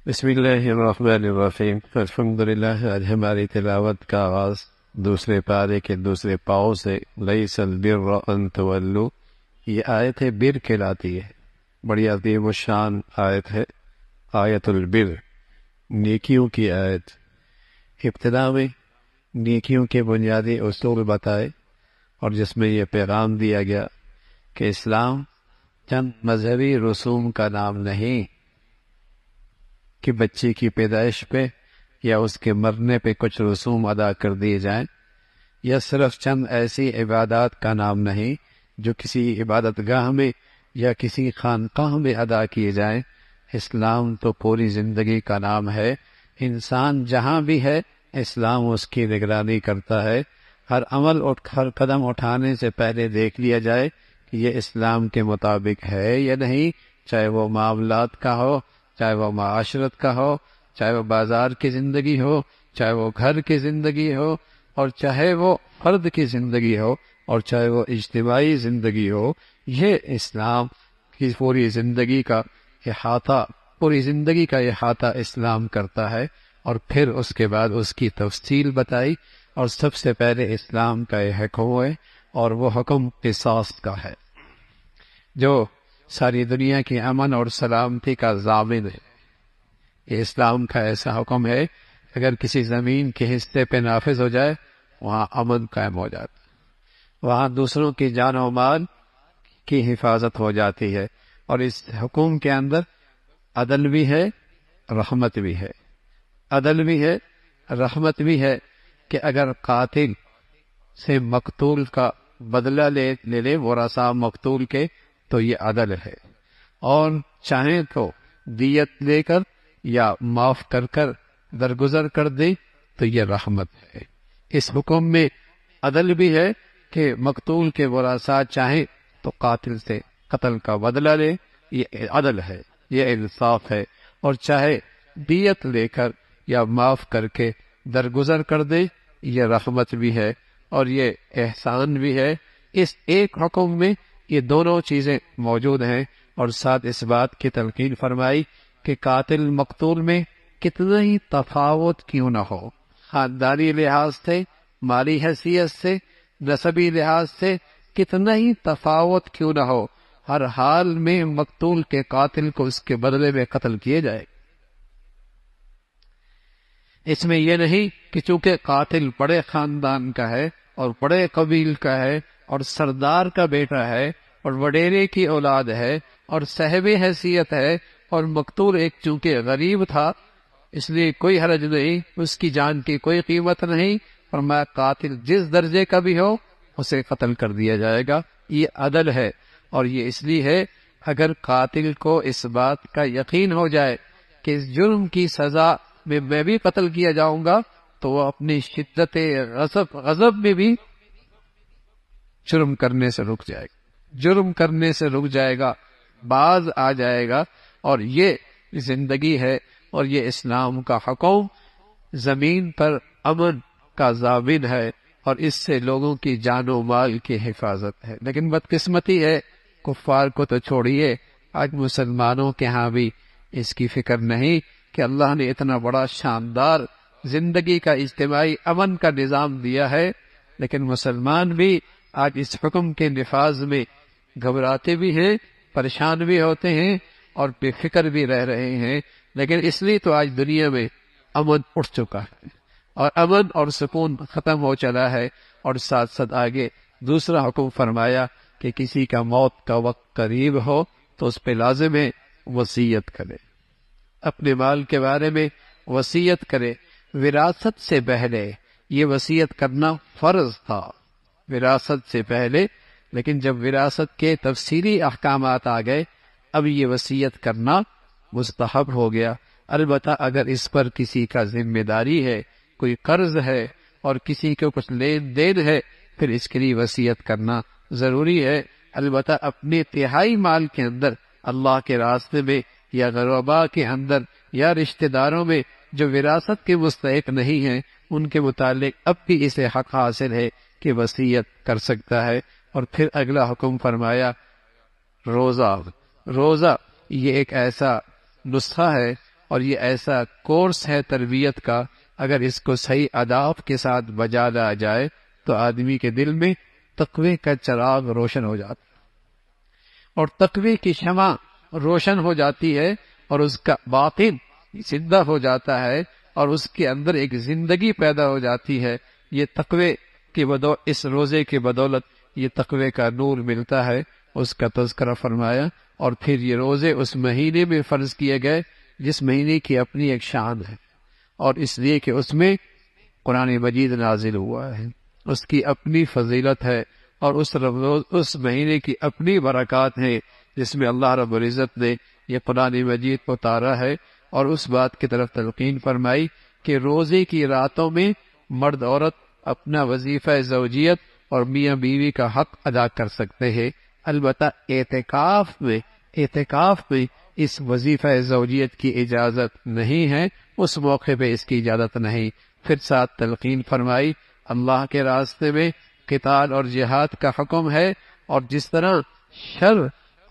بسم اللہ الرحمن الرحیم۔ الحمدللہ، آج ہماری تلاوت کا آغاز دوسرے پارے کے دوسرے پاؤں سے لیس البر ان تولوا، یہ آیت ہے بر کہلاتی ہے، بڑی عظیم الشان آیت ہے، آیت البر، نیکیوں کی آیت۔ ابتدا میں نیکیوں کے بنیادی اصول بتائے اور جس میں یہ پیغام دیا گیا کہ اسلام چند مذہبی رسوم کا نام نہیں کہ بچے کی پیدائش پہ یا اس کے مرنے پہ کچھ رسوم ادا کر دیے جائیں، یا صرف چند ایسی عبادات کا نام نہیں جو کسی عبادت گاہ میں یا کسی خانقاہ میں ادا کیے جائیں۔ اسلام تو پوری زندگی کا نام ہے، انسان جہاں بھی ہے اسلام اس کی نگرانی کرتا ہے۔ ہر عمل ہر قدم اٹھانے سے پہلے دیکھ لیا جائے کہ یہ اسلام کے مطابق ہے یا نہیں، چاہے وہ معاملات کا ہو، چاہے وہ معاشرت کا ہو، چاہے وہ بازار کی زندگی ہو، چاہے وہ گھر کی زندگی ہو، اور چاہے وہ فرد کی زندگی ہو، اور چاہے وہ اجتماعی زندگی ہو۔ یہ اسلام کی پوری زندگی کا احاطہ اسلام کرتا ہے، اور پھر اس کے بعد اس کی تفصیل بتائی، اور سب سے پہلے اسلام کا یہ حکم ہے، اور وہ حکم قصاص کا ہے جو ساری دنیا کی امن اور سلامتی کا ضامن ہے۔ یہ اسلام کا ایسا حکم ہے، اگر کسی زمین کے حصے پہ نافذ ہو جائے وہاں امن قائم ہو جاتا ہے، وہاں دوسروں کی جان و مال کی حفاظت ہو جاتی ہے، اور اس حکم کے اندر عدل بھی ہے، رحمت بھی ہے۔ عدل بھی ہے، رحمت بھی ہے کہ اگر قاتل سے مقتول کا بدلہ لے لے ورثاء مقتول کے تو یہ عدل ہے، اور چاہیں تو دیت لے کر یا معاف کر کر درگزر کر دے تو یہ رحمت ہے۔ اس حکم میں عدل بھی ہے کہ مقتول کے ورثاء چاہیں تو قاتل سے قتل کا بدلہ لے، یہ عدل ہے، یہ انصاف ہے، اور چاہے دیت لے کر یا معاف کر کے درگزر کر دے، یہ رحمت بھی ہے اور یہ احسان بھی ہے۔ اس ایک حکم میں یہ دونوں چیزیں موجود ہیں، اور ساتھ اس بات کی تلقین فرمائی کہ قاتل مقتول میں کتنا ہی تفاوت کیوں نہ ہو، خاندانی لحاظ سے، مالی حیثیت سے، نسبی لحاظ سے کتنا ہی تفاوت کیوں نہ ہو، ہر حال میں مقتول کے قاتل کو اس کے بدلے میں قتل کیے جائے۔ اس میں یہ نہیں کہ چونکہ قاتل بڑے خاندان کا ہے اور بڑے قبیل کا ہے اور سردار کا بیٹا ہے اور وڈیرے کی اولاد ہے اور صاحب حیثیت ہے، اور مقتول ایک چونکہ غریب تھا اس لیے کوئی حرج نہیں، اس کی جان کی کوئی قیمت نہیں، فرمایا قاتل جس درجے کا بھی ہو اسے قتل کر دیا جائے گا۔ یہ عدل ہے، اور یہ اس لیے ہے اگر قاتل کو اس بات کا یقین ہو جائے کہ اس جرم کی سزا میں بھی قتل کیا جاؤں گا تو وہ اپنی شدت غضب میں بھی جرم کرنے سے رک جائے گا، باز آ جائے گا۔ اور یہ زندگی ہے، اور یہ اسلام کا حکم زمین پر امن کا ضامن ہے، اور اس سے لوگوں کی جان و مال کی حفاظت ہے۔ لیکن بدقسمتی ہے، کفار کو تو چھوڑیے، آج مسلمانوں کے ہاں بھی اس کی فکر نہیں کہ اللہ نے اتنا بڑا شاندار زندگی کا اجتماعی امن کا نظام دیا ہے، لیکن مسلمان بھی آج اس حکم کے نفاذ میں گھبراتے بھی ہیں، پریشان بھی ہوتے ہیں اور بے فکر بھی رہ رہے ہیں۔ لیکن اس لیے تو آج دنیا میں امن اٹھ چکا ہے، اور امن اور سکون ختم ہو چلا ہے، اور ساتھ ساتھ آگے دوسرا حکم فرمایا کہ کسی کا موت کا وقت قریب ہو تو اس پہ لازم ہے وصیت کرے، اپنے مال کے بارے میں وصیت کرے۔ وراثت سے پہلے یہ وصیت کرنا فرض تھا، وراثت سے پہلے، لیکن جب وراثت کے تفصیلی احکامات آ گئے اب یہ وصیت کرنا مستحب ہو گیا۔ البتہ اگر اس پر کسی کا ذمہ داری ہے، کوئی قرض ہے اور کسی کو کچھ لین دین ہے، پھر اس کے لیے وصیت کرنا ضروری ہے۔ البتہ اپنے تہائی مال کے اندر اللہ کے راستے میں یا غرباء کے اندر یا رشتہ داروں میں جو وراثت کے مستحق نہیں ہیں ان کے متعلق اب بھی اسے حق حاصل ہے کہ وصیت کر سکتا ہے۔ اور پھر اگلا حکم فرمایا روزہ یہ ایک ایسا نسخہ ہے اور یہ ایسا کورس ہے تربیت کا، اگر اس کو صحیح آداب کے ساتھ بجا لایا جائے تو آدمی کے دل میں تقوی کا چراغ روشن ہو جاتا ہے، اور تقوی کی شمع روشن ہو جاتی ہے، اور اس کا باطن زندہ ہو جاتا ہے، اور اس کے اندر ایک زندگی پیدا ہو جاتی ہے۔ یہ تقوی کی اس روزے کی بدولت یہ تقوی کا نور ملتا ہے، اس کا تذکرہ فرمایا۔ اور پھر یہ روزے اس مہینے میں فرض کیے گئے جس مہینے کی اپنی ایک شان ہے، اور اس لیے کہ اس میں قرآن مجید نازل ہوا ہے، اس کی اپنی فضیلت ہے، اور اس مہینے کی اپنی برکات ہیں، جس میں اللہ رب العزت نے یہ قرآن مجید کو اتارا ہے، اور اس بات کی طرف تلقین فرمائی کہ روزے کی راتوں میں مرد عورت اپنا وظیفہ زوجیت اور میاں بیوی کا حق ادا کر سکتے ہیں، البتہ اعتکاف میں اس وظیفہ زوجیت کی اجازت نہیں ہے، اس موقع پہ اس کی اجازت نہیں۔ پھر ساتھ تلقین فرمائی اللہ کے راستے میں قتال اور جہاد کا حکم ہے، اور جس طرح شر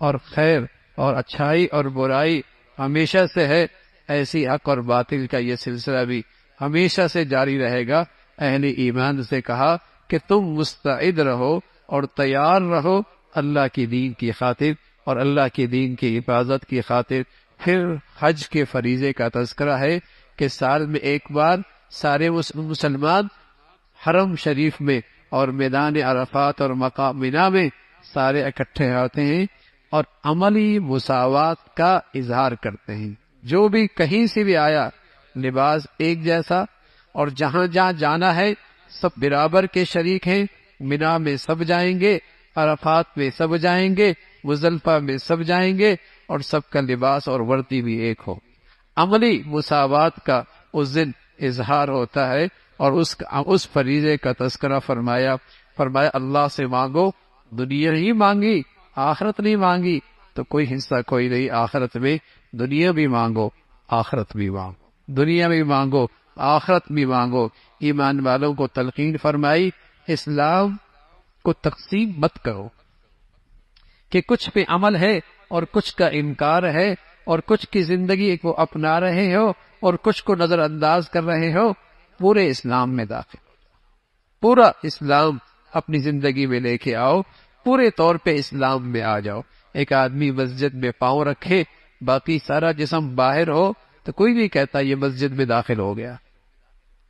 اور خیر اور اچھائی اور برائی ہمیشہ سے ہے، ایسی حق اور باطل کا یہ سلسلہ بھی ہمیشہ سے جاری رہے گا۔ اہل ایمان سے کہا کہ تم مستعد رہو اور تیار رہو اللہ کی دین کی خاطر اور اللہ کی دین کی حفاظت کی خاطر۔ پھر حج کے فریضے کا تذکرہ ہے کہ سال میں ایک بار سارے مسلمان حرم شریف میں اور میدان عرفات اور مقام مینا میں سارے اکٹھے ہوتے ہیں اور عملی مساوات کا اظہار کرتے ہیں۔ جو بھی کہیں سے بھی آیا لباس ایک جیسا، اور جہاں جہاں جانا ہے سب برابر کے شریک ہیں، مینا میں سب جائیں گے، عرفات میں سب جائیں گے، مزدلفہ میں سب جائیں گے، اور سب کا لباس اور وردی بھی ایک ہو۔ عملی مساوات کا اس دن اظہار ہوتا ہے، اور اس فریضے کا تذکرہ فرمایا اللہ سے مانگو، دنیا ہی مانگی آخرت نہیں مانگی تو کوئی حصہ کوئی نہیں آخرت میں، دنیا بھی مانگو آخرت بھی مانگو، دنیا بھی مانگو آخرت بھی مانگو۔ ایمان والوں کو تلقین فرمائی اسلام کو تقسیم مت کرو کہ کچھ پہ عمل ہے اور کچھ کا انکار ہے، اور کچھ کی زندگی کو اپنا رہے ہو اور کچھ کو نظر انداز کر رہے ہو۔ پورے اسلام میں داخل، پورا اسلام اپنی زندگی میں لے کے آؤ، پورے طور پہ اسلام میں آ جاؤ۔ ایک آدمی مسجد میں پاؤں رکھے باقی سارا جسم باہر ہو تو کوئی نہیں کہتا یہ مسجد میں داخل ہو گیا،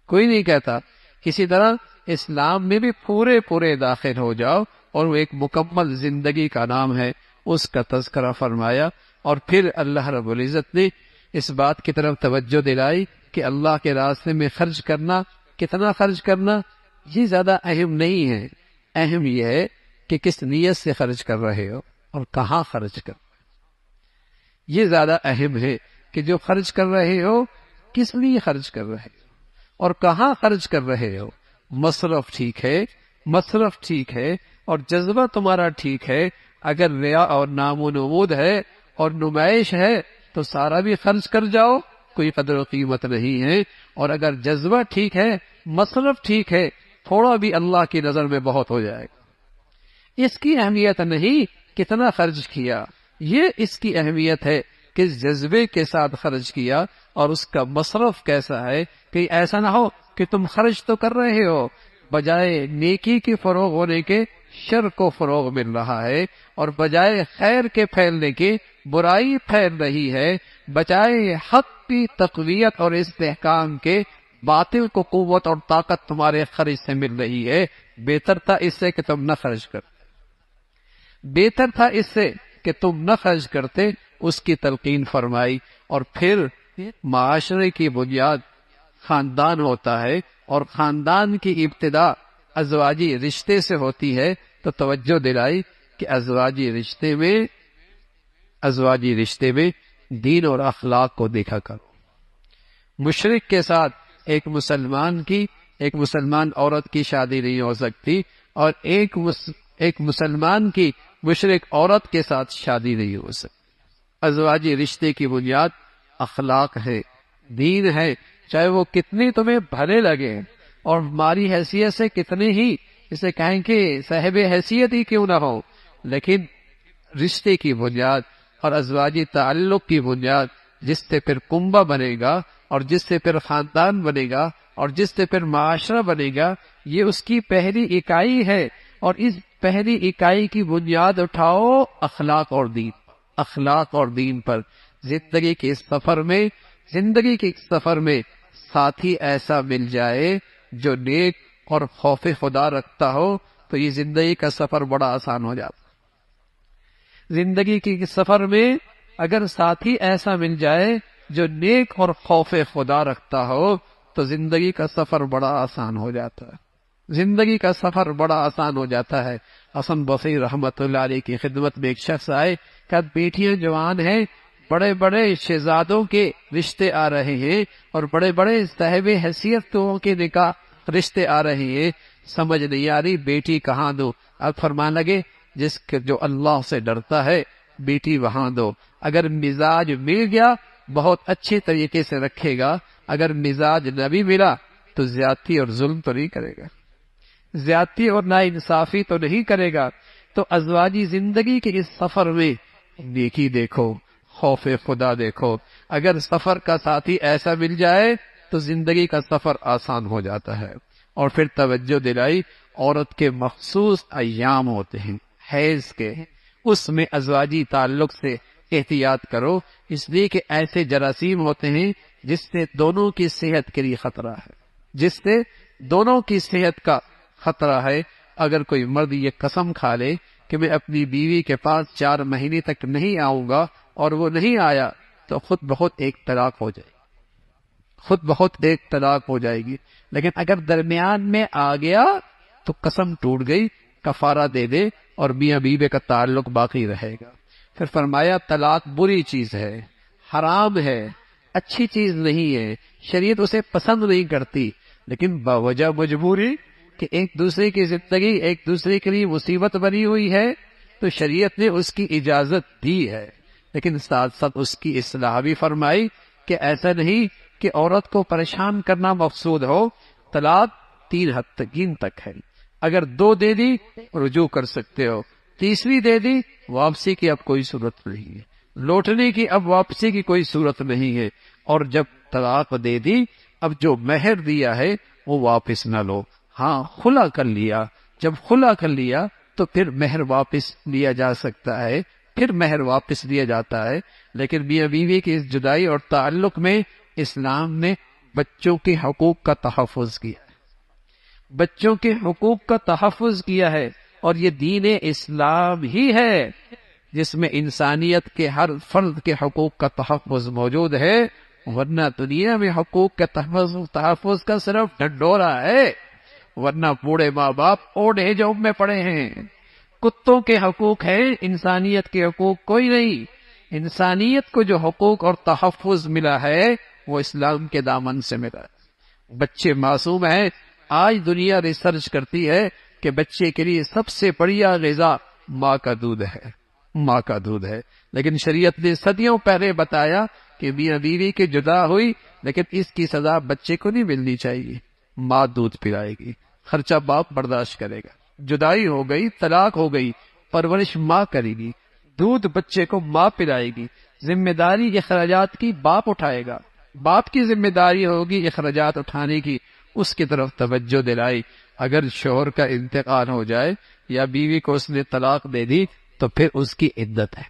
کوئی نہیں کہتا۔ اسی طرح اسلام میں بھی پورے داخل ہو جاؤ، اور وہ ایک مکمل زندگی کا نام ہے، اس کا تذکرہ فرمایا۔ اور پھر اللہ رب العزت نے اس بات کی طرف توجہ دلائی کہ اللہ کے راستے میں خرچ کرنا، کتنا خرچ کرنا یہ زیادہ اہم نہیں ہے، اہم یہ ہے کہ کس نیت سے خرچ کر رہے ہو اور کہاں خرچ کر، یہ زیادہ اہم ہے کہ جو خرچ کر رہے ہو کس لیے خرچ کر رہے ہو اور کہاں خرچ کر رہے ہو۔ مصرف ٹھیک ہے اور جذبہ تمہارا ٹھیک ہے۔ اگر ریا اور نام و نمود ہے اور نمائش ہے تو سارا بھی خرچ کر جاؤ، کوئی قدر و قیمت نہیں ہے۔ اور اگر جذبہ ٹھیک ہے، مصرف ٹھیک ہے، تھوڑا بھی اللہ کی نظر میں بہت ہو جائے گا۔ اس کی اہمیت نہیں کتنا خرچ کیا، یہ اس کی اہمیت ہے کہ جذبے کے ساتھ خرچ کیا اور اس کا مصرف کیسا ہے، کہ ایسا نہ ہو کہ تم خرچ تو کر رہے ہو، بجائے نیکی کے فروغ ہونے کے شر کو فروغ مل رہا ہے، اور بجائے خیر کے پھیلنے کے برائی پھیل رہی ہے، بجائے حق کی تقویت اور استحکام کے باطل کو قوت اور طاقت تمہارے خرچ سے مل رہی ہے۔ بہتر تھا اس سے کہ تم نہ خرچ کرتے، بہتر تھا اس سے کہ تم نہ خرچ کرتے، اس کی تلقین فرمائی۔ اور پھر معاشرے کی بنیاد خاندان ہوتا ہے، اور خاندان کی ابتدا ازواجی رشتے سے ہوتی ہے، تو توجہ دلائی کہ ازواجی رشتے میں دین اور اخلاق کو دیکھا کرو۔ مشرک کے ساتھ ایک مسلمان عورت کی شادی نہیں ہو سکتی، اور ایک مسلمان کی مشرک عورت کے ساتھ شادی نہیں ہو سکتی۔ ازواجی رشتے کی بنیاد اخلاق ہے، دین ہے، چاہے وہ کتنی تمہیں بھلے لگے اور ہماری حیثیت سے کتنے ہی اسے کہیں کہ صاحب حیثیت ہی کیوں نہ ہو، لیکن رشتے کی بنیاد اور ازواجی تعلق کی بنیاد جس سے پھر کنبہ بنے گا اور جس سے پھر خاندان بنے گا اور جس سے پھر معاشرہ بنے گا، یہ اس کی پہلی اکائی ہے۔ اور اس پہلی اکائی کی بنیاد اٹھاؤ اخلاق اور دین، اخلاق اور دین پر۔ زندگی کے اس سفر میں ساتھی ایسا مل جائے جو نیک اور خوف خدا رکھتا ہو تو یہ زندگی کا سفر بڑا آسان ہو جاتا۔ زندگی کے سفر میں اگر ساتھی ایسا مل جائے جو نیک اور خوف خدا رکھتا ہو تو زندگی کا سفر بڑا آسان ہو جاتا ہے، زندگی کا سفر بڑا آسان ہو جاتا ہے۔ حسن بصری رحمت اللہ علیہ کی خدمت میں ایک شخص آئے، کہا بیٹیاں جوان ہیں، بڑے بڑے شہزادوں کے رشتے آ رہے ہیں اور بڑے بڑے صاحب حیثیتوں کے نکاح رشتے آ رہے ہیں، سمجھ نہیں آ رہی بیٹی کہاں دو۔ اب فرمان لگے جو اللہ سے ڈرتا ہے بیٹی وہاں دو۔ اگر مزاج مل گیا بہت اچھے طریقے سے رکھے گا، اگر مزاج نہ بھی ملا تو زیادتی اور ظلم تو نہیں کرے گا، زیادتی اور ناانصافی تو نہیں کرے گا۔ تو ازواجی زندگی کے اس سفر میں نیکی دیکھو، خوف خدا دیکھو۔ اگر سفر کا ساتھی ایسا مل جائے تو زندگی کا سفر آسان ہو جاتا ہے۔ اور پھر توجہ دلائی، عورت کے مخصوص ایام ہوتے ہیں حیض کے، اس میں ازواجی تعلق سے احتیاط کرو، اس لیے کہ ایسے جراثیم ہوتے ہیں جس سے دونوں کی صحت کے لیے خطرہ ہے، جس سے دونوں کی صحت کا خطرہ ہے۔ اگر کوئی مرد یہ قسم کھا لے کہ میں اپنی بیوی کے پاس 4 مہینے تک نہیں آؤں گا اور وہ نہیں آیا تو خود بخود ایک طلاق ہو جائے گی، خود بہت ایک طلاق ہو جائے گی۔ لیکن اگر درمیان میں آ گیا تو قسم ٹوٹ گئی، کفارہ دے دے اور میاں بیوی کا تعلق باقی رہے گا۔ پھر فرمایا طلاق بری چیز ہے، حرام ہے، اچھی چیز نہیں ہے، شریعت اسے پسند نہیں کرتی، لیکن باوجہ مجبوری کہ ایک دوسرے کی زندگی ایک دوسرے کے لیے مصیبت بنی ہوئی ہے تو شریعت نے اس کی اجازت دی ہے، لیکن ساتھ ساتھ اس کی اصلاح بھی فرمائی کہ ایسا نہیں کہ عورت کو پریشان کرنا مقصود ہو۔ طلاق 3 تک ہے، اگر 2 دے دی رجوع کر سکتے ہو، تیسری دے دی واپسی کی اب کوئی صورت نہیں ہے، لوٹنے کی اب واپسی کی کوئی صورت نہیں ہے۔ اور جب طلاق دے دی اب جو مہر دیا ہے وہ واپس نہ لو، ہاں خلا کر لیا، جب خلا کر لیا تو پھر مہر واپس لیا جا سکتا ہے، پھر مہر واپس لیا جاتا ہے۔ لیکن میاں بیوی کی اس جدائی اور تعلق میں اسلام نے بچوں کے حقوق کا تحفظ کیا ہے، بچوں کے حقوق کا تحفظ کیا ہے، اور یہ دین اسلام ہی ہے جس میں انسانیت کے ہر فرد کے حقوق کا تحفظ موجود ہے، ورنہ دنیا میں حقوق کے تحفظ کا صرف ڈھنڈورا ہے، ورنہ بوڑھے ماں باپ اولڈ ایج ہوم میں پڑے ہیں۔ کتوں کے حقوق ہیں، انسانیت کے حقوق کوئی نہیں۔ انسانیت کو جو حقوق اور تحفظ ملا ہے وہ اسلام کے دامن سے ملا ہے۔ بچے معصوم ہیں، آج دنیا ریسرچ کرتی ہے کہ بچے کے لیے سب سے بڑھیا غذا ماں کا دودھ ہے، ماں کا دودھ ہے، لیکن شریعت نے صدیوں پہلے بتایا کہ میاں بیوی کی جدا ہوئی لیکن اس کی سزا بچے کو نہیں ملنی چاہیے، ماں دودھ پلائے گی، خرچہ باپ برداشت کرے گا، جدائی ہو گئی، طلاق ہو گئی، پرورش ماں کرے گی، دودھ بچے کو ماں پلائے گی، ذمہ داری اخراجات کی باپ اٹھائے گا، باپ کی ذمہ داری ہوگی اخراجات اٹھانے کی، اس کی طرف توجہ دلائی۔ اگر شوہر کا انتقال ہو جائے یا بیوی کو اس نے طلاق دے دی تو پھر اس کی عدت ہے،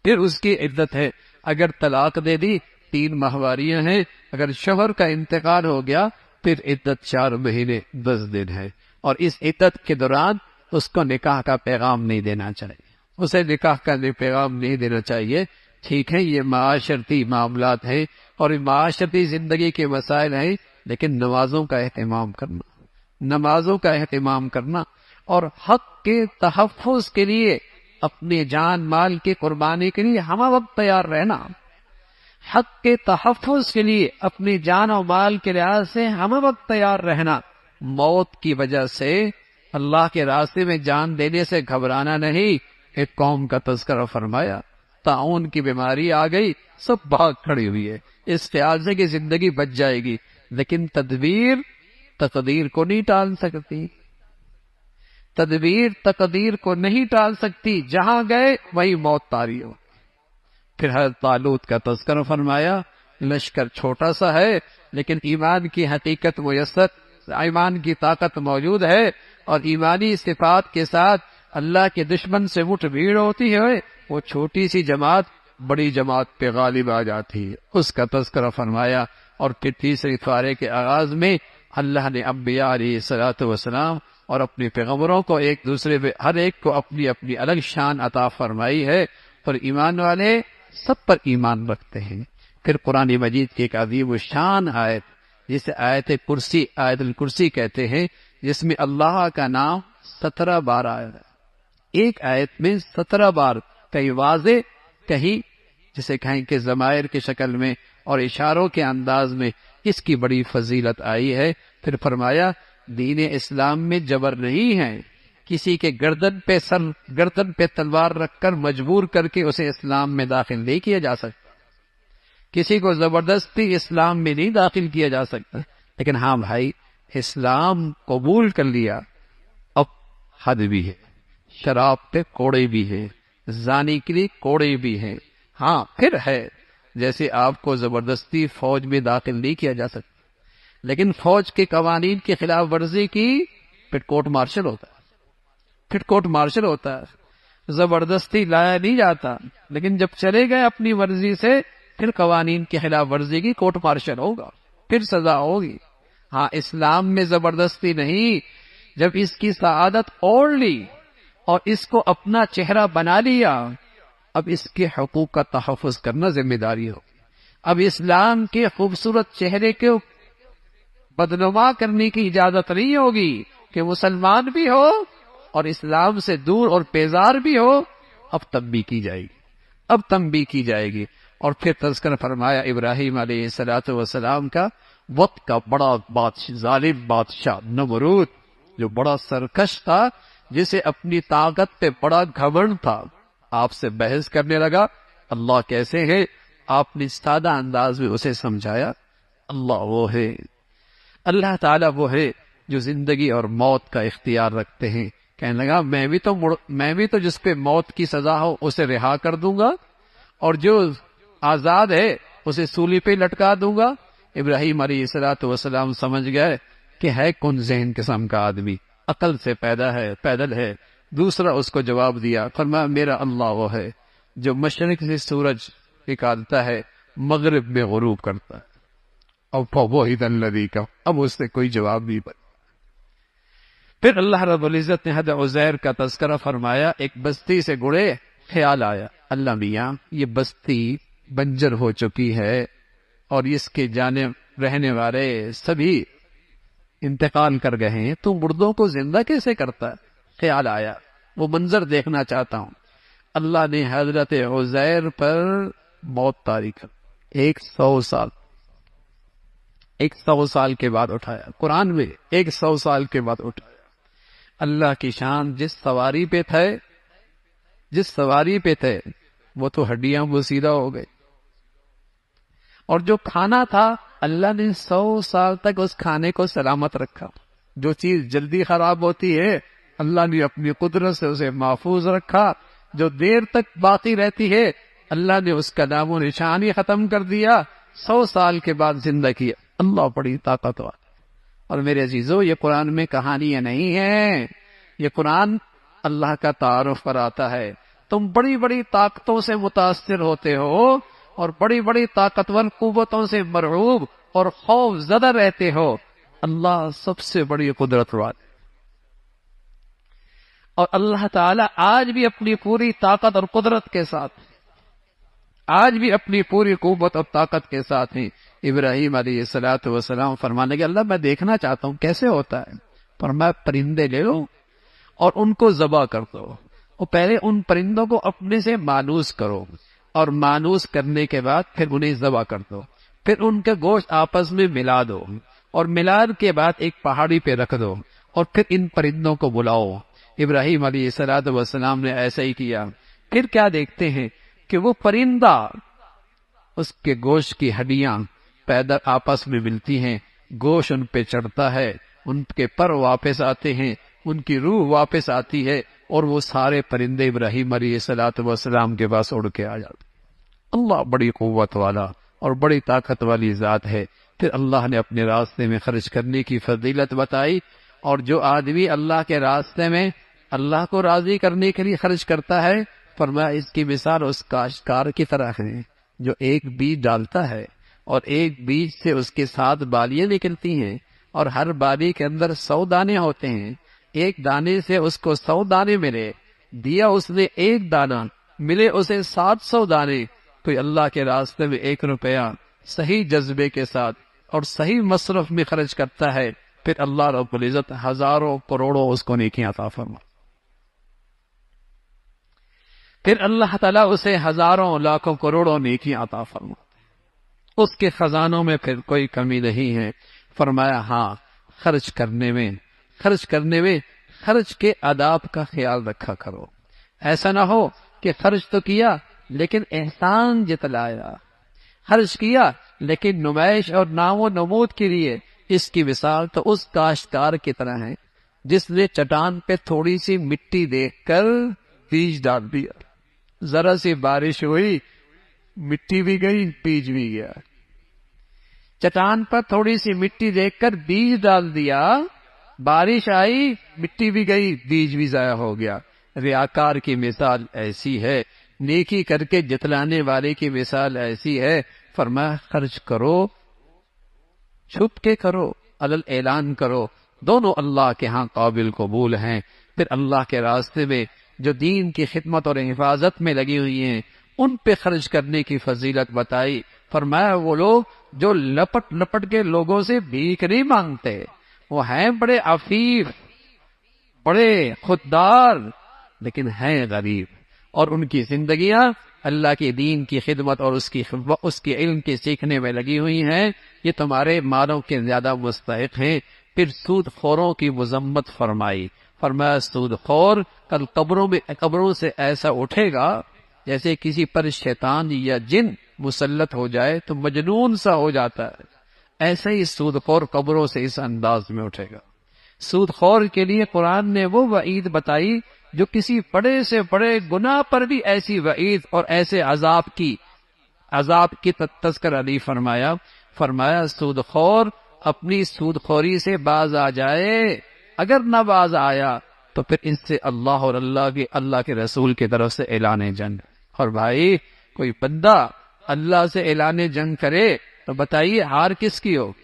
پھر اس کی عدت ہے۔ اگر طلاق دے دی 3 ماہواریاں ہیں، اگر شوہر کا انتقال ہو گیا پھر عدت 4 مہینے 10 دن ہے، اور اس عدت کے دوران اس کو نکاح کا پیغام نہیں دینا چاہیے، اسے نکاح کا پیغام نہیں دینا چاہیے۔ ٹھیک ہے یہ معاشرتی معاملات ہیں اور یہ معاشرتی زندگی کے مسائل ہیں، لیکن نمازوں کا اہتمام کرنا، نمازوں کا اہتمام کرنا اور حق کے تحفظ کے لیے اپنے جان مال کی قربانی کے لیے ہم وقت تیار رہنا، حق کے تحفظ کے لیے اپنی جان و مال کے لحاظ سے ہم وقت تیار رہنا، موت کی وجہ سے اللہ کے راستے میں جان دینے سے گھبرانا نہیں۔ ایک قوم کا تذکرہ فرمایا، طاعون کی بیماری آ گئی، سب بھاگ کھڑی ہوئی ہے، اس خیال سے کہ زندگی بچ جائے گی، لیکن تدبیر تقدیر کو نہیں ٹال سکتی، تدبیر تقدیر کو نہیں ٹال سکتی، جہاں گئے وہی موت طاری ہو، پھر حضرت طالوت کا تذکرہ فرمایا، لشکر چھوٹا سا ہے لیکن ایمان کی حقیقت میسر، ایمان کی طاقت موجود ہے، اور ایمانی صفات کے ساتھ اللہ کے دشمن سے مٹ بھیڑ ہوتی ہے، وہ چھوٹی سی جماعت بڑی جماعت پہ غالب آ جاتی ہے، اس کا تذکرہ فرمایا۔ اور پھر تیسری پارے کے آغاز میں اللہ نے انبیاء علیہ الصلوۃ والسلام اور اپنے پیغمبروں کو ایک دوسرے پہ ہر ایک کو اپنی اپنی الگ شان عطا فرمائی ہے، اور ایمان والے سب پر ایمان رکھتے ہیں۔ پھر قرآن مجید کی ایک عظیم الشان آیت جسے آیت کرسی، آیت الکرسی کہتے ہیں، جس میں اللہ کا نام 17 بار آیا ہے، ایک آیت میں 17 بار، کہیں واضح کہیں جسے کہیں کہ ضمائر کی شکل میں اور اشاروں کے انداز میں، اس کی بڑی فضیلت آئی ہے۔ پھر فرمایا دین اسلام میں جبر نہیں ہے، کسی کے گردن پہ تلوار رکھ کر مجبور کر کے اسے اسلام میں داخل نہیں کیا جا سکتا، کسی کو زبردستی اسلام میں نہیں داخل کیا جا سکتا، لیکن ہاں بھائی اسلام قبول کر لیا، اب حد بھی ہے، شراب پہ کوڑے بھی ہے، زانی کے لیے کوڑے بھی ہیں، ہاں پھر ہے جیسے آپ کو زبردستی فوج میں داخل نہیں کیا جا سکتا، لیکن فوج کے قوانین کی خلاف ورزی کی پھر کورٹ مارشل ہوتا ہے، پھر کورٹ مارشل ہوتا ہے، زبردستی لایا نہیں جاتا، لیکن جب چلے گئے اپنی مرضی سے پھر قوانین کی خلاف ورزی کی کورٹ مارشل ہوگا، پھر سزا ہوگی۔ ہاں اسلام میں زبردستی نہیں، جب اس کی سعادت اوڑھ لی اور اس کو اپنا چہرہ بنا لیا، اب اس کے حقوق کا تحفظ کرنا ذمہ داری ہو۔ اب اسلام کے خوبصورت چہرے کو بدنما کرنے کی اجازت نہیں ہوگی کہ مسلمان بھی ہو اور اسلام سے دور اور بیزار بھی ہو، اب تنبیہ کی جائے گی، اب تنبیہ کی جائے گی۔ اور پھر تذکرہ فرمایا ابراہیم علیہ السلام کا، وقت کا بڑا ظالم بادشاہ نمرود، جو بڑا سرکش تھا، جسے اپنی طاقت پہ بڑا گھمنڈ تھا، آپ سے بحث کرنے لگا اللہ کیسے ہے، آپ نے سادہ انداز میں اسے سمجھایا اللہ وہ ہے، اللہ تعالیٰ وہ ہے جو زندگی اور موت کا اختیار رکھتے ہیں۔ کہنے لگا میں بھی تو جس پہ موت کی سزا ہو اسے رہا کر دوں گا، اور جو آزاد ہے اسے سولی پہ لٹکا دوں گا۔ ابراہیم علیہ السلام سمجھ گئے کہ ہے کون ذہن قسم کا آدمی، عقل سے پیدل ہے۔ دوسرا اس کو جواب دیا، فرمایا میرا اللہ وہ ہے جو مشرق سے سورج نکالتا ہے، مغرب میں غروب کرتا ہے، اور فوحید الذی کا، اب اس سے کوئی جواب نہیں بنا۔ پھر اللہ رب العزت نے حضرت عزیر کا تذکرہ فرمایا، ایک بستی سے گڑے، خیال آیا اللہ میاں یہ بستی بنجر ہو چکی ہے اور اس کے جانب رہنے والے سبھی انتقال کر گئے ہیں، تو مردوں کو زندہ کیسے کرتا ہے؟ خیال آیا وہ منظر دیکھنا چاہتا ہوں۔ اللہ نے حضرت عزیر پر موت طاری کر 100 سال کے بعد اٹھایا، قرآن میں 100 سال کے بعد اٹھایا۔ اللہ کی شان، جس سواری پہ تھے وہ تو ہڈیاں بوسیدہ ہو گئی، اور جو کھانا تھا اللہ نے 100 سال تک اس کھانے کو سلامت رکھا۔ جو چیز جلدی خراب ہوتی ہے اللہ نے اپنی قدرت سے اسے محفوظ رکھا، جو دیر تک باقی رہتی ہے اللہ نے اس کا نام و نشان ہی ختم کر دیا، 100 سال کے بعد زندہ کیا۔ اللہ بڑی طاقتور۔ اور میرے عزیزو یہ قرآن میں کہانیاں نہیں ہیں، یہ قرآن اللہ کا تعارف کراتا ہے۔ تم بڑی بڑی طاقتوں سے متاثر ہوتے ہو اور بڑی بڑی طاقتور قوتوں سے مرعوب اور خوف زدہ رہتے ہو، اللہ سب سے بڑی قدرت والے، اور اللہ تعالیٰ آج بھی اپنی پوری طاقت اور قدرت کے ساتھ، آج بھی اپنی پوری قوت اور طاقت کے ساتھ ہیں۔ ابراہیم علیہ السلام فرمانے کے اللہ میں دیکھنا چاہتا ہوں کیسے ہوتا ہے، فرمایا پرندے لے لو اور ان کو ذبح کر دو، اور پہلے ان پرندوں کو اپنے سے مانوس کرو، اور مانوس کرنے کے بعد پھر انہیں ذبح کر دو، پھر ان کا گوشت آپس میں ملا دو، اور ملان کے بعد ایک پہاڑی پہ رکھ دو، اور پھر ان پرندوں کو بلاؤ۔ ابراہیم علیہ السلام نے ایسا ہی کیا۔ پھر کیا دیکھتے ہیں کہ وہ پرندہ، اس کے گوشت کی ہڈیاں پیدا آپس میں ملتی ہیں، گوشت ان پہ چڑھتا ہے، ان کے پر واپس آتے ہیں، ان کی روح واپس آتی ہے، اور وہ سارے پرندے ابراہیم علیہ السلام کے پاس اڑ کے آ جاتے۔ اللہ بڑی قوت والا اور بڑی طاقت والی ذات ہے۔ پھر اللہ نے اپنے راستے میں خرچ کرنے کی فضیلت بتائی، اور جو آدمی اللہ کے راستے میں اللہ کو راضی کرنے کے لیے خرچ کرتا ہے، فرمایا اس کی مثال اس کاشتکار کی طرح ہے جو ایک بیج ڈالتا ہے، اور ایک بیج سے اس کے 7 بالیاں نکلتی ہیں، اور ہر بالی کے اندر 100 دانے ہوتے ہیں۔ ایک دانے سے اس کو 100 دانے ملے، دیا اس نے ایک دانہ، ملے اسے 700 دانے۔ کوئی اللہ کے راستے میں 1 روپیہ صحیح جذبے کے ساتھ اور صحیح مصرف میں خرچ کرتا ہے، پھر اللہ رب العزت ہزاروں کروڑوں اس کو نیکیاں عطا فرما، پھر اللہ تعالیٰ اسے ہزاروں لاکھوں کروڑوں نیکیاں عطا فرما، اس کے خزانوں میں پھر کوئی کمی نہیں ہے۔ فرمایا ہاں، خرچ کرنے میں خرچ کے آداب کا خیال رکھا کرو۔ ایسا نہ ہو کہ خرچ تو کیا لیکن احسان جتلایا، خرچ کیا لیکن نمائش اور نام و نمود کے لیے۔ اس کی مثال تو اس کاشتکار کی طرح ہے جس نے چٹان پہ تھوڑی سی مٹی دیکھ کر بیج ڈال دیا، ذرا سی بارش ہوئی، مٹی بھی گئی، بیج بھی گیا۔ چٹان پر تھوڑی سی مٹی دیکھ کر بیج ڈال دیا، بارش آئی، مٹی بھی گئی، بیج بھی ضائع ہو گیا۔ ریاکار کی مثال ایسی ہے، نیکی کر کے جتلانے والے کی مثال ایسی ہے۔ فرمایا خرچ کرو، چھپ کے کرو، علل اعلان کرو، دونوں اللہ کے ہاں قابل قبول ہیں۔ پھر اللہ کے راستے میں جو دین کی خدمت اور حفاظت میں لگی ہوئی ہیں، ان پہ خرچ کرنے کی فضیلت بتائی۔ فرمایا وہ لوگ جو لپٹ لپٹ کے لوگوں سے بھیک نہیں مانگتے، وہ ہیں بڑے عفیف، بڑے خوددار، لیکن ہیں غریب، اور ان کی زندگیاں اللہ کے دین کی خدمت اور اس کی علم کے سیکھنے میں لگی ہوئی ہیں۔ یہ تمہارے مالوں کے زیادہ مستحق ہیں۔ پھر سود خوروں کی مذمت فرمائی۔ فرمایا سود خور کل قبروں سے ایسا اٹھے گا جیسے کسی پر شیطان یا جن مسلط ہو جائے تو مجنون سا ہو جاتا ہے، ایسے ہی سود خور قبروں سے اس انداز میں اٹھے گا۔ سود خور کے لیے قرآن نے وہ وعید بتائی جو کسی بڑے سے بڑے گناہ پر بھی ایسی وعید اور ایسے عذاب کی تذکرہ نہیں فرمایا۔ فرمایا سود خور اپنی سود خوری سے باز آ جائے، اگر نہ باز آیا تو پھر اس سے اللہ اور اللہ کے رسول کی طرف سے اعلان جنگ۔ اور بھائی کوئی بندہ اللہ سے اعلان جنگ کرے تو بتائیے ہار کس کی ہوگی؟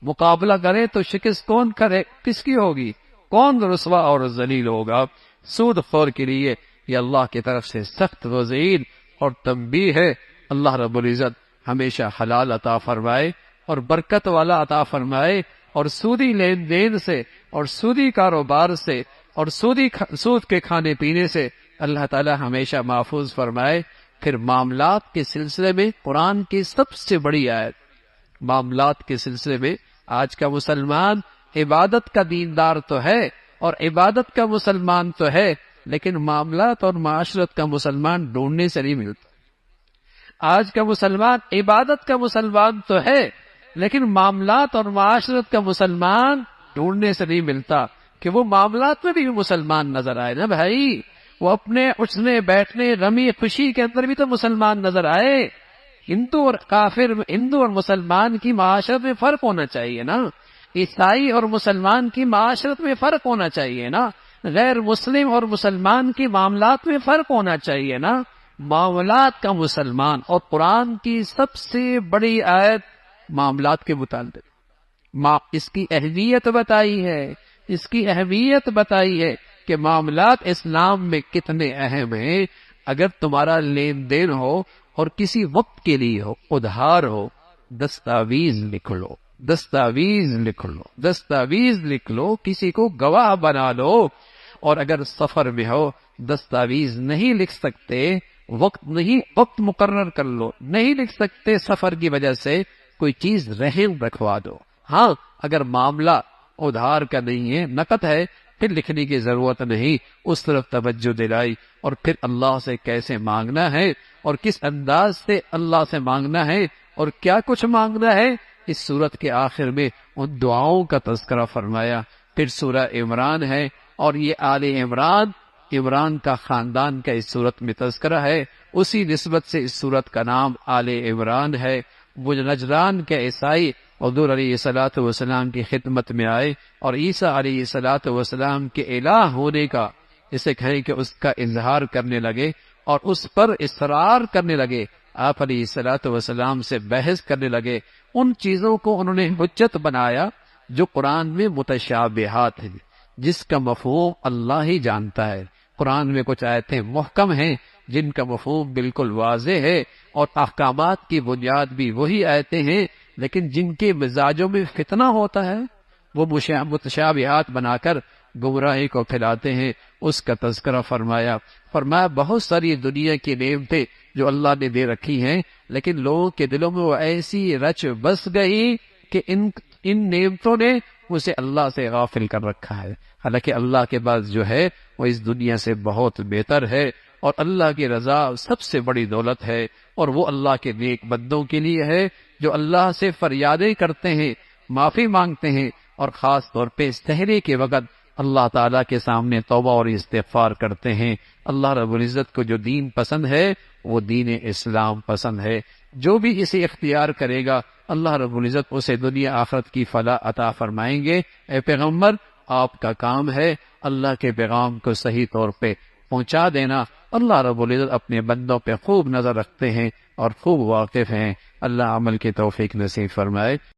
مقابلہ کرے تو شکست کون کرے، کس کی ہوگی؟ کون رسوا اور ذلیل ہوگا؟ سود خور کے لیے یہ اللہ کی طرف سے سخت وعید اور تنبیہ ہے۔ اللہ رب العزت ہمیشہ حلال عطا فرمائے اور برکت والا عطا فرمائے، اور سودی لین دین سے اور سودی کاروبار سے اور سود کے کھانے پینے سے اللہ تعالی ہمیشہ محفوظ فرمائے۔ پھر معاملات کے سلسلے میں قرآن کی سب سے بڑی آیت، معاملات کے سلسلے میں آج کا مسلمان عبادت کا دیندار تو ہے اور عبادت کا مسلمان تو ہے، لیکن معاملات اور معاشرت کا مسلمان ڈھونڈنے سے نہیں ملتا۔ آج کا مسلمان عبادت کا مسلمان تو ہے، لیکن معاملات اور معاشرت کا مسلمان ڈھونڈنے سے نہیں ملتا کہ وہ معاملات میں بھی مسلمان نظر آئے نا بھائی، وہ اپنے اٹھنے بیٹھنے رمی خوشی کے اندر بھی تو مسلمان نظر آئے۔ ہندو اور کافر، ہندو اور مسلمان کی معاشرت میں فرق ہونا چاہیے نا، عیسائی اور مسلمان کی معاشرت میں فرق ہونا چاہیے نا، غیر مسلم اور مسلمان کی معاملات میں فرق ہونا چاہیے نا۔ معاملات کا مسلمان، اور قرآن کی سب سے بڑی آیت معاملات کے متعلق اس کی اہمیت بتائی ہے کہ معاملات اسلام میں کتنے اہم ہیں۔ اگر تمہارا لین دین ہو اور کسی وقت کے لیے ہو، ادھار ہو، دستاویز لکھ لو، کسی کو گواہ بنا لو، اور اگر سفر میں ہو دستاویز نہیں لکھ سکتے، وقت مقرر کر لو، نہیں لکھ سکتے سفر کی وجہ سے، کوئی چیز رہن رکھوا دو۔ ہاں اگر معاملہ ادھار کا نہیں ہے، نقد ہے، پھر لکھنے کی ضرورت نہیں، اس طرف توجہ دلائی۔ اور پھر اللہ سے کیسے مانگنا ہے اور کس انداز سے اللہ سے مانگنا ہے اور کیا کچھ مانگنا ہے، اس سورت کے آخر میں ان دعاؤں کا تذکرہ فرمایا۔ پھر سورہ عمران ہے، اور یہ آل عمران کا خاندان کا اس صورت میں تذکرہ ہے۔ اسی نسبت سے اس سورت کا نام آل عمران ہے۔ وہ نجران کے عیسائی حضور علیہ الصلوۃ والسلام کی خدمت میں آئے اور عیسیٰ علیہ الصلوۃ والسلام کے الہ ہونے کا، اسے کہیں کہ اس کا اظہار کرنے لگے اور اس پر اصرار کرنے لگے۔ آپ علیہ الصلوۃ والسلام سے بحث کرنے لگے، ان چیزوں کو انہوں نے حجت بنایا جو قرآن میں متشابہات ہیں، جس کا مفہوم اللہ ہی جانتا ہے۔ قرآن میں کچھ آیتیں محکم ہیں جن کا مفہوم بالکل واضح ہے اور احکامات کی بنیاد بھی وہی آیتیں ہیں، لیکن جن کے مزاجوں میں فتنہ ہوتا ہے وہ متشابہات بنا کر گمراہی کو پھیلاتے ہیں۔ اس کا تذکرہ فرمایا بہت ساری دنیا کی نعمتیں جو اللہ نے دے رکھی ہیں، لیکن لوگوں کے دلوں میں وہ ایسی رچ بس گئی کہ ان نعمتوں نے اسے اللہ سے غافل کر رکھا ہے، حالانکہ اللہ کے پاس جو ہے وہ اس دنیا سے بہت بہتر ہے، اور اللہ کی رضا سب سے بڑی دولت ہے، اور وہ اللہ کے نیک بندوں کے لیے ہے جو اللہ سے فریادیں کرتے ہیں، معافی مانگتے ہیں، اور خاص طور پہ سحری کے وقت اللہ تعالیٰ کے سامنے توبہ اور استغفار کرتے ہیں۔ اللہ رب العزت کو جو دین پسند ہے وہ دین اسلام پسند ہے۔ جو بھی اسے اختیار کرے گا اللہ رب العزت اسے دنیا آخرت کی فلاح عطا فرمائیں گے۔ اے پیغمبر، آپ کا کام ہے اللہ کے پیغام کو صحیح طور پہ پہنچا دینا۔ اللہ رب العزت اپنے بندوں پہ خوب نظر رکھتے ہیں اور خوب واقف ہیں۔ اللہ عمل کی توفیق نصیب فرمائے۔